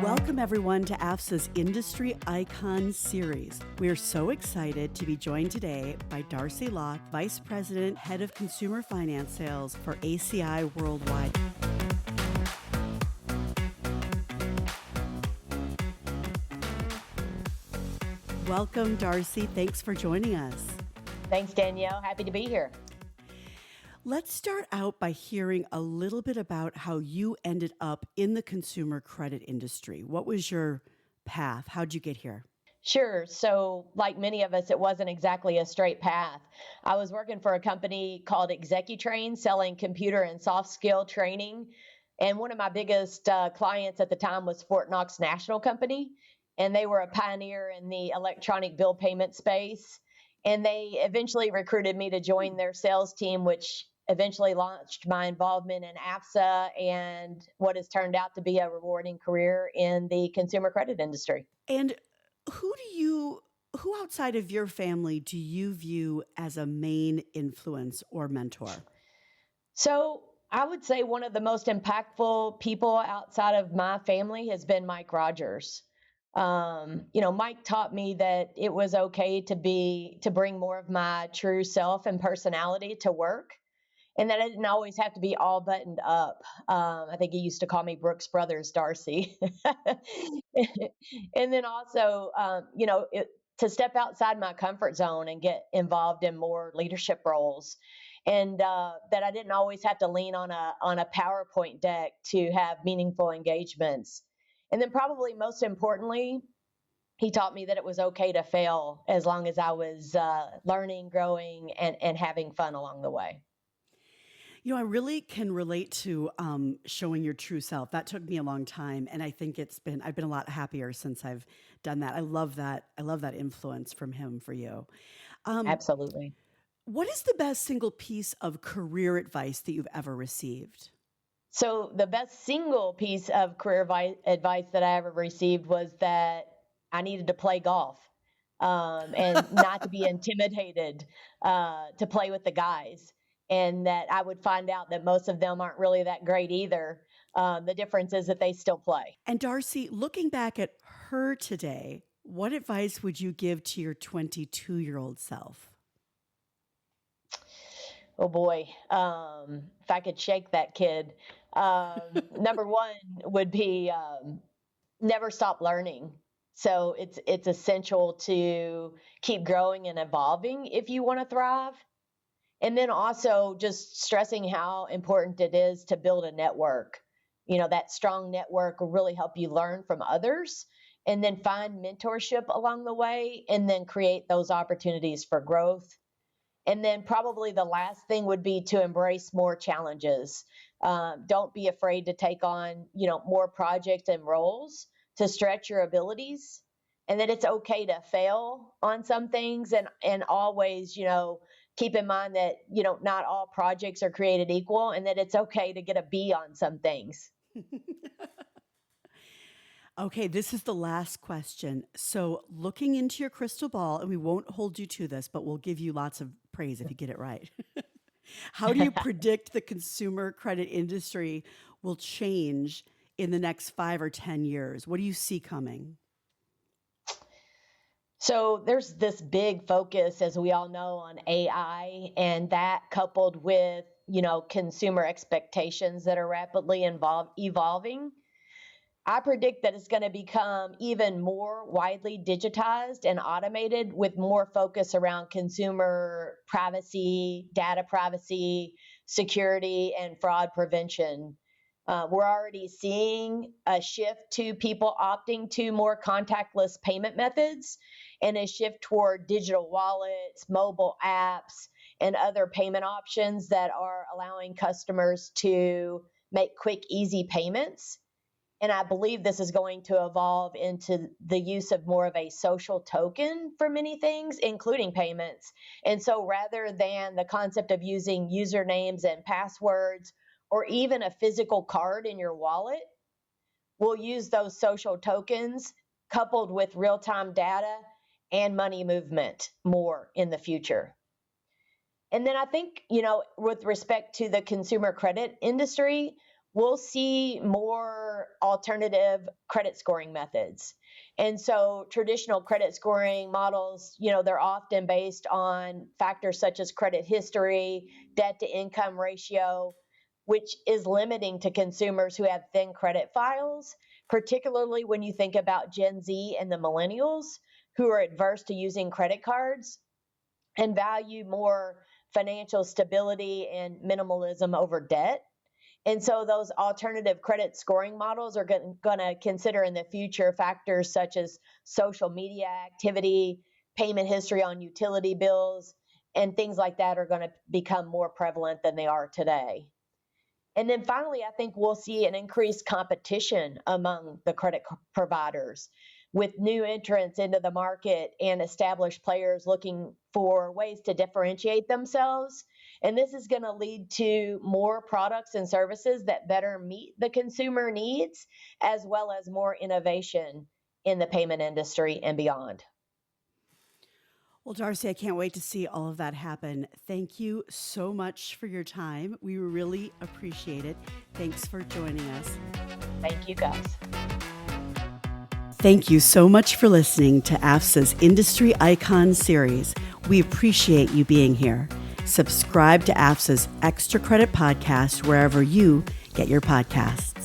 Welcome, everyone, to AFSA's Industry Icon Series. We are so excited to be joined today by Darcy Locke, Vice President, Head of Consumer Finance Sales for ACI Worldwide. Welcome, Darcy. Thanks for joining us. Thanks, Danielle. Happy to be here. Let's start out by hearing a little bit about how you ended up in the consumer credit industry. What was your path? How'd you get here? Sure. So, like many of us, it wasn't exactly a straight path. I was working for a company called ExecuTrain, selling computer and soft skill training. And one of my biggest clients at the time was Fort Knox National Company. And they were a pioneer in the electronic bill payment space. And they eventually recruited me to join their sales team, which eventually launched my involvement in AFSA and what has turned out to be a rewarding career in the consumer credit industry. And who outside of your family do you view as a main influence or mentor? So I would say one of the most impactful people outside of my family has been Mike Rogers. Mike taught me that it was okay to bring more of my true self and personality to work, and that I didn't always have to be all buttoned up. I think he used to call me Brooks Brothers Darcy. And then also, to step outside my comfort zone and get involved in more leadership roles, and that I didn't always have to lean on a PowerPoint deck to have meaningful engagements. And then probably most importantly, he taught me that it was okay to fail as long as I was learning, growing, and having fun along the way. I really can relate to showing your true self. That took me a long time, and I think I've been a lot happier since I've done that. I love that influence from him for you. Absolutely. What is the best single piece of career advice that you've ever received? So the best single piece of career advice that I ever received was that I needed to play golf and not to be intimidated to play with the guys. And that I would find out that most of them aren't really that great either. The difference is that they still play. And Darcy, looking back at her today, what advice would you give to your 22-year-old self? Oh boy, if I could shake that kid. Number one would be never stop learning. So it's essential to keep growing and evolving if you want to thrive. And then also just stressing how important it is to build a network. That strong network will really help you learn from others and then find mentorship along the way and then create those opportunities for growth. And then probably the last thing would be to embrace more challenges. Don't be afraid to take on, more projects and roles to stretch your abilities, and that it's okay to fail on some things, and always, keep in mind that, not all projects are created equal, and that it's okay to get a B on some things. Okay, this is the last question. So looking into your crystal ball, and we won't hold you to this, but we'll give you lots of praise if you get it right. How do you predict the consumer credit industry will change in the next 5 or 10 years? What do you see coming? So there's this big focus, as we all know, on AI, and that coupled with, consumer expectations that are rapidly evolving. I predict that it's going to become even more widely digitized and automated with more focus around consumer privacy, data privacy, security, and fraud prevention. We're already seeing a shift to people opting to more contactless payment methods and a shift toward digital wallets, mobile apps, and other payment options that are allowing customers to make quick, easy payments. And I believe this is going to evolve into the use of more of a social token for many things, including payments. And so rather than the concept of using usernames and passwords or even a physical card in your wallet, we'll use those social tokens coupled with real-time data and money movement more in the future. And then I think, with respect to the consumer credit industry, we'll see more alternative credit scoring methods. And so traditional credit scoring models, they're often based on factors such as credit history, debt to income ratio, which is limiting to consumers who have thin credit files, particularly when you think about Gen Z and the millennials who are adverse to using credit cards and value more financial stability and minimalism over debt. And so those alternative credit scoring models are going to consider in the future factors such as social media activity, payment history on utility bills, and things like that are going to become more prevalent than they are today. And then finally, I think we'll see an increased competition among the credit providers with new entrants into the market and established players looking for ways to differentiate themselves. And this is going to lead to more products and services that better meet the consumer needs, as well as more innovation in the payment industry and beyond. Well, Darcy, I can't wait to see all of that happen. Thank you so much for your time. We really appreciate it. Thanks for joining us. Thank you, guys. Thank you so much for listening to AFSA's Industry Icon series. We appreciate you being here. Subscribe to AFSA's Extra Credit Podcast wherever you get your podcasts.